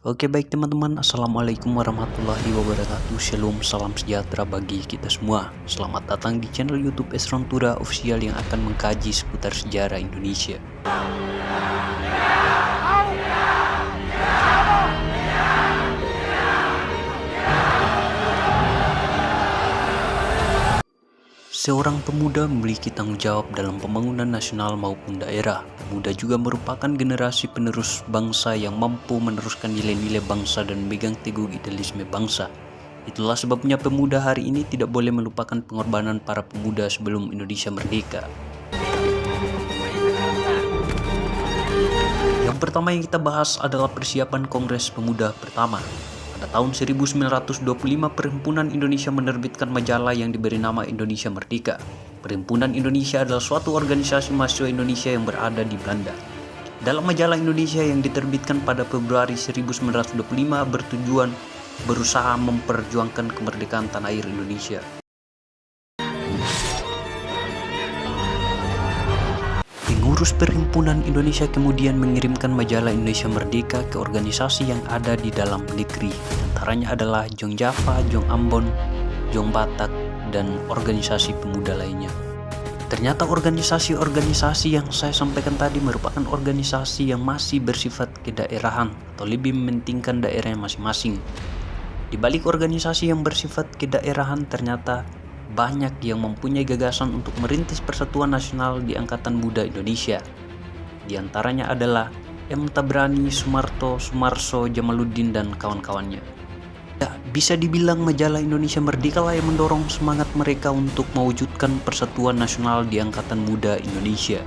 Oke baik teman-teman, Assalamualaikum warahmatullahi wabarakatuh. Shalom, salam sejahtera bagi kita semua. Selamat datang di channel YouTube Esron Tura Official yang akan mengkaji seputar sejarah Indonesia. Seorang pemuda memiliki tanggung jawab dalam pembangunan nasional maupun daerah. Pemuda juga merupakan generasi penerus bangsa yang mampu meneruskan nilai-nilai bangsa dan memegang teguh idealisme bangsa. Itulah sebabnya pemuda hari ini tidak boleh melupakan pengorbanan para pemuda sebelum Indonesia merdeka. Yang pertama yang kita bahas adalah persiapan Kongres Pemuda pertama. Pada tahun 1925, Perhimpunan Indonesia menerbitkan majalah yang diberi nama Indonesia Merdeka. Perhimpunan Indonesia adalah suatu organisasi mahasiswa Indonesia yang berada di Belanda. Dalam majalah Indonesia yang diterbitkan pada Februari 1925 bertujuan berusaha memperjuangkan kemerdekaan tanah air Indonesia. Pengurus Perhimpunan Indonesia kemudian mengirimkan majalah Indonesia Merdeka ke organisasi yang ada di dalam negeri. Antaranya adalah Jong Java, Jong Ambon, Jong Batak, dan organisasi pemuda lainnya. Ternyata organisasi-organisasi yang saya sampaikan tadi merupakan organisasi yang masih bersifat kedaerahan atau lebih mementingkan daerahnya masing-masing. Di balik organisasi yang bersifat kedaerahan ternyata banyak yang mempunyai gagasan untuk merintis persatuan nasional di Angkatan Muda Indonesia. Di antaranya adalah M. Tabrani, Sumarto, Sumarso, Jamaluddin, dan kawan-kawannya. Ya, bisa dibilang majalah Indonesia Merdeka lah yang mendorong semangat mereka untuk mewujudkan persatuan nasional di Angkatan Muda Indonesia.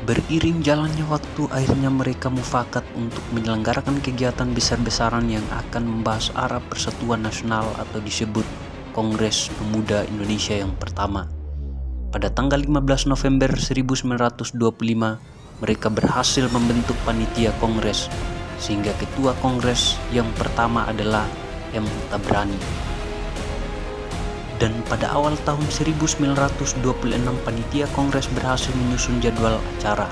Beriring jalannya waktu, akhirnya mereka mufakat untuk menyelenggarakan kegiatan besar-besaran yang akan membahas arah persatuan nasional atau disebut Kongres Pemuda Indonesia yang pertama. Pada tanggal 15 November 1925, mereka berhasil membentuk panitia kongres, sehingga ketua kongres yang pertama adalah M. Tabrani. Dan pada awal tahun 1926 panitia kongres berhasil menyusun jadwal acara.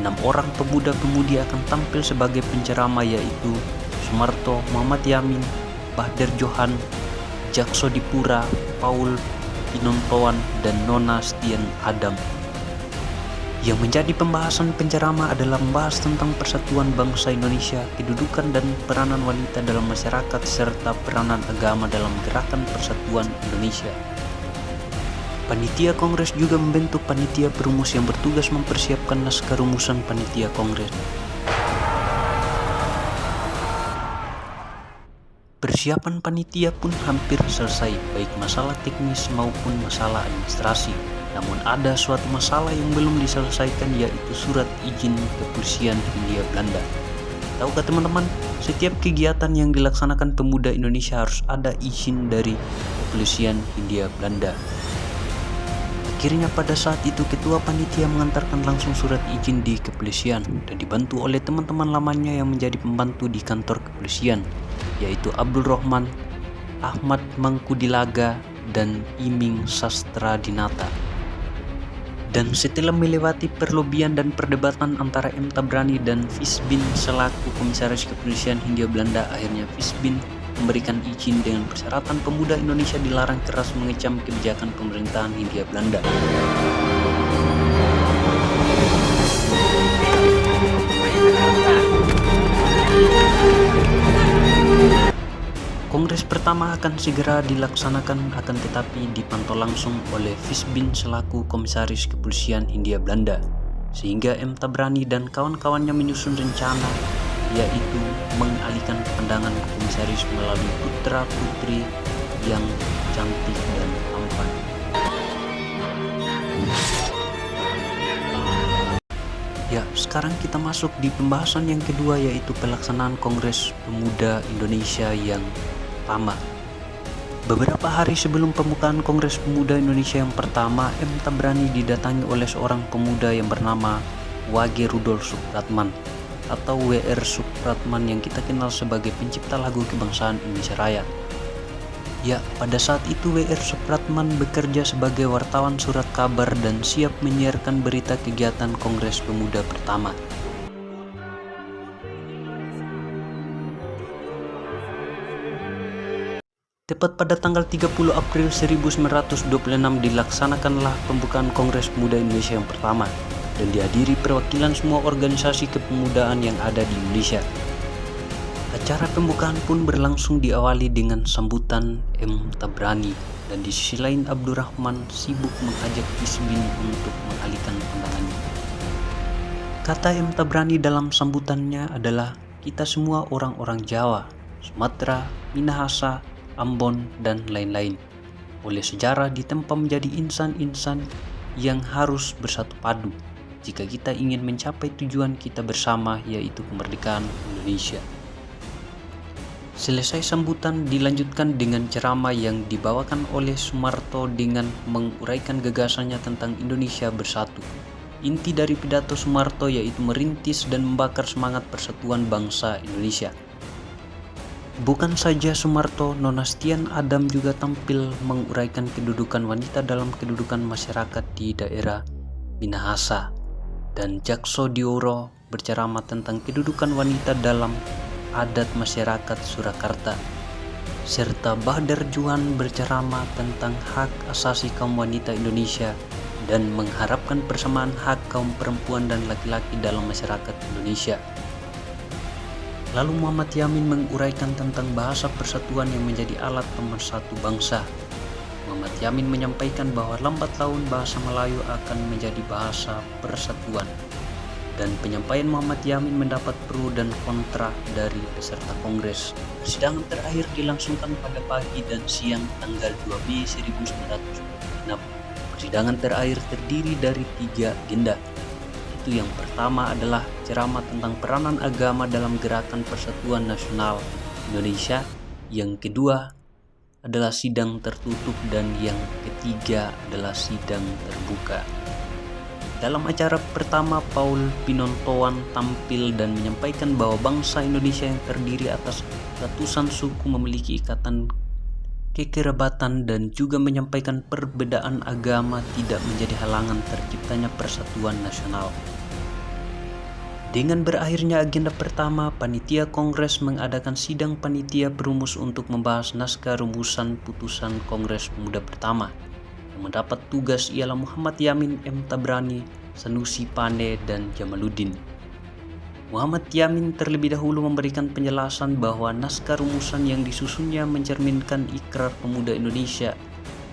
6 orang pemuda-pemudi akan tampil sebagai penceramah, yaitu Sumarto, Muhammad Yamin, Bahder Johan, Jakso Dipura, Paul Pinontoan, dan Nona Stien Adam. Yang menjadi pembahasan penceramah adalah membahas tentang persatuan bangsa Indonesia, kedudukan dan peranan wanita dalam masyarakat, serta peranan agama dalam gerakan persatuan Indonesia. Panitia Kongres juga membentuk panitia perumus yang bertugas mempersiapkan naskah rumusan panitia Kongres. Persiapan panitia pun hampir selesai, baik masalah teknis maupun masalah administrasi. Namun ada suatu masalah yang belum diselesaikan, yaitu surat izin kepolisian Hindia Belanda. Tahukah teman-teman, setiap kegiatan yang dilaksanakan pemuda Indonesia harus ada izin dari kepolisian Hindia Belanda. Akhirnya pada saat itu ketua panitia mengantarkan langsung surat izin di kepolisian dan dibantu oleh teman-teman lamanya yang menjadi pembantu di kantor kepolisian, yaitu Abdul Rahman, Ahmad Mangkudilaga, dan Iming Sastra Dinata. Dan setelah melewati perlobian dan perdebatan antara M. Tabrani dan Fisbin selaku komisaris kepolisian Hindia Belanda, akhirnya Fisbin memberikan izin dengan persyaratan pemuda Indonesia dilarang keras mengecam kebijakan pemerintahan Hindia Belanda. Kongres pertama akan segera dilaksanakan, akan tetapi dipantau langsung oleh Fisbin selaku komisaris kepolisian Hindia Belanda, sehingga M. Tabrani dan kawan-kawannya menyusun rencana, yaitu mengalihkan pandangan komisaris melalui putra-putri yang cantik dan tampan. Ya, sekarang kita masuk di pembahasan yang kedua, yaitu pelaksanaan Kongres Pemuda Indonesia yang pertama. Beberapa hari sebelum pembukaan Kongres Pemuda Indonesia yang pertama, M. Tabrani didatangi oleh seorang pemuda yang bernama W.G. Rudolf Supratman atau W.R. Supratman yang kita kenal sebagai pencipta lagu kebangsaan Indonesia Raya. Ya, pada saat itu W.R. Supratman bekerja sebagai wartawan surat kabar dan siap menyiarkan berita kegiatan Kongres Pemuda pertama. Tepat pada tanggal 30 April 1926 dilaksanakanlah pembukaan Kongres Pemuda Indonesia yang pertama dan dihadiri perwakilan semua organisasi kepemudaan yang ada di Indonesia. Acara pembukaan pun berlangsung diawali dengan sambutan M. Tabrani dan di sisi lain Abdurrahman sibuk mengajak Isbin untuk mengalihkan pandangannya. Kata M. Tabrani dalam sambutannya adalah, "Kita semua orang-orang Jawa, Sumatera, Minahasa, Ambon, dan lain-lain. Oleh sejarah ditempa menjadi insan-insan yang harus bersatu padu jika kita ingin mencapai tujuan kita bersama, yaitu kemerdekaan Indonesia." Selesai sambutan dilanjutkan dengan ceramah yang dibawakan oleh Soemarto dengan menguraikan gagasannya tentang Indonesia bersatu. Inti dari pidato Soemarto yaitu merintis dan membakar semangat persatuan bangsa Indonesia. Bukan saja Soemarto, Nonastian Adam juga tampil menguraikan kedudukan wanita dalam kedudukan masyarakat di daerah Minahasa, dan Jakso Dioro berceramah tentang kedudukan wanita dalam adat masyarakat Surakarta, serta Bahdar Juan berceramah tentang hak asasi kaum wanita Indonesia dan mengharapkan persamaan hak kaum perempuan dan laki-laki dalam masyarakat Indonesia. Lalu Muhammad Yamin menguraikan tentang bahasa persatuan yang menjadi alat pemersatu bangsa. Muhammad Yamin menyampaikan bahwa lambat laun bahasa Melayu akan menjadi bahasa persatuan. Dan penyampaian Muhammad Yamin mendapat pro dan kontra dari peserta kongres. Persidangan terakhir dilangsungkan pada pagi dan siang tanggal 2 Mei 1946. Persidangan terakhir terdiri dari 3 agenda. Yang pertama adalah ceramah tentang peranan agama dalam gerakan Persatuan Nasional Indonesia, yang kedua adalah sidang tertutup, dan yang ketiga adalah sidang terbuka. Dalam acara pertama, Paul Pinontoan tampil dan menyampaikan bahwa bangsa Indonesia yang terdiri atas ratusan suku memiliki ikatan kekerabatan dan juga menyampaikan perbedaan agama tidak menjadi halangan terciptanya persatuan nasional. Dengan berakhirnya agenda pertama, panitia kongres mengadakan sidang panitia perumus untuk membahas naskah rumusan putusan Kongres Pemuda pertama. Yang mendapat tugas ialah Muhammad Yamin, M. Tabrani, Sanusi Pane, dan Jamaluddin. Muhammad Yamin terlebih dahulu memberikan penjelasan bahwa naskah rumusan yang disusunnya mencerminkan ikrar pemuda Indonesia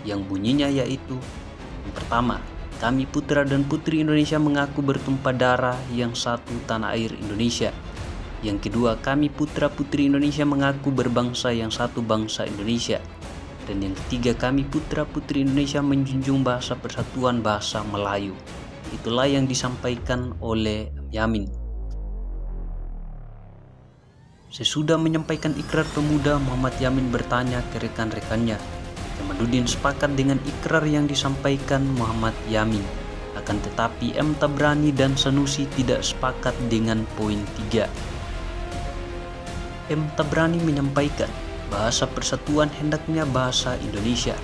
yang bunyinya yaitu: yang pertama, kami putra dan putri Indonesia mengaku bertumpah darah yang satu tanah air Indonesia. Yang kedua, kami putra putri Indonesia mengaku berbangsa yang satu bangsa Indonesia. Dan yang ketiga, kami putra putri Indonesia menjunjung bahasa persatuan bahasa Melayu. Itulah yang disampaikan oleh Yamin. Sesudah menyampaikan ikrar pemuda, Muhammad Yamin bertanya ke rekan-rekannya. Jamaluddin sepakat dengan ikrar yang disampaikan Muhammad Yamin. Akan tetapi M. Tabrani dan Sanusi tidak sepakat dengan poin 3. M. Tabrani menyampaikan bahasa persatuan hendaknya bahasa Indonesia.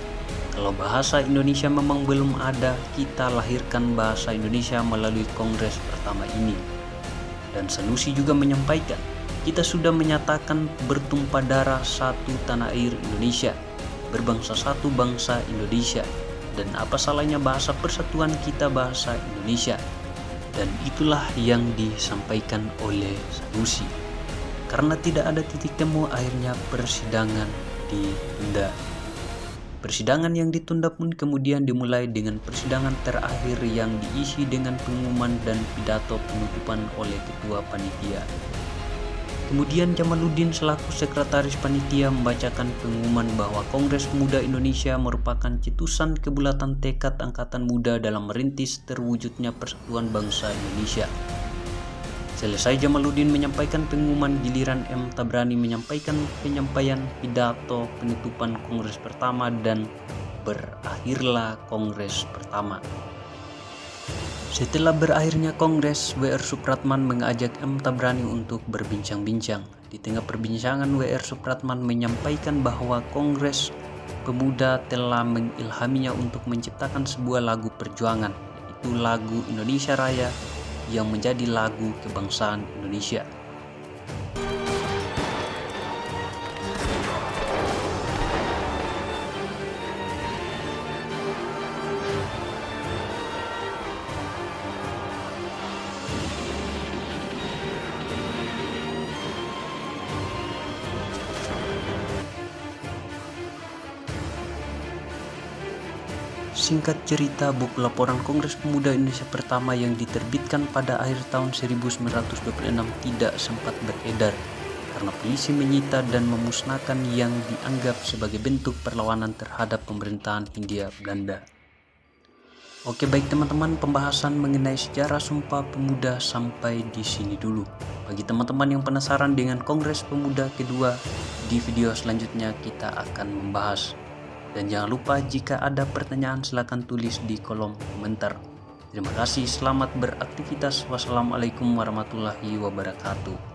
Kalau bahasa Indonesia memang belum ada, kita lahirkan bahasa Indonesia melalui kongres pertama ini. Dan Sanusi juga menyampaikan, kita sudah menyatakan bertumpah darah satu tanah air Indonesia, berbangsa satu bangsa Indonesia, dan apa salahnya bahasa persatuan kita bahasa Indonesia. Dan itulah yang disampaikan oleh Sanusi. Karena tidak ada titik temu, akhirnya persidangan ditunda. Persidangan yang ditunda pun kemudian dimulai dengan persidangan terakhir yang diisi dengan pengumuman dan pidato penutupan oleh ketua panitia. Kemudian Jamaluddin selaku sekretaris panitia membacakan pengumuman bahwa Kongres Pemuda Indonesia merupakan cetusan kebulatan tekad angkatan muda dalam merintis terwujudnya persatuan bangsa Indonesia. Selesai Jamaluddin menyampaikan pengumuman, giliran M. Tabrani menyampaikan penyampaian pidato penutupan Kongres pertama dan berakhirlah Kongres pertama. Setelah berakhirnya kongres, W.R. Supratman mengajak M. Tabrani untuk berbincang-bincang. Di tengah perbincangan, W.R. Supratman menyampaikan bahwa kongres pemuda telah mengilhaminya untuk menciptakan sebuah lagu perjuangan, yaitu lagu Indonesia Raya yang menjadi lagu kebangsaan Indonesia. Singkat cerita, buku laporan Kongres Pemuda Indonesia pertama yang diterbitkan pada akhir tahun 1926 tidak sempat beredar karena polisi menyita dan memusnahkan yang dianggap sebagai bentuk perlawanan terhadap pemerintahan Hindia Belanda. Oke, baik teman-teman, pembahasan mengenai sejarah Sumpah Pemuda sampai di sini dulu. Bagi teman-teman yang penasaran dengan Kongres Pemuda kedua, di video selanjutnya kita akan membahas. Dan jangan lupa jika ada pertanyaan silakan tulis di kolom komentar. Terima kasih, selamat beraktivitas. Wassalamualaikum warahmatullahi wabarakatuh.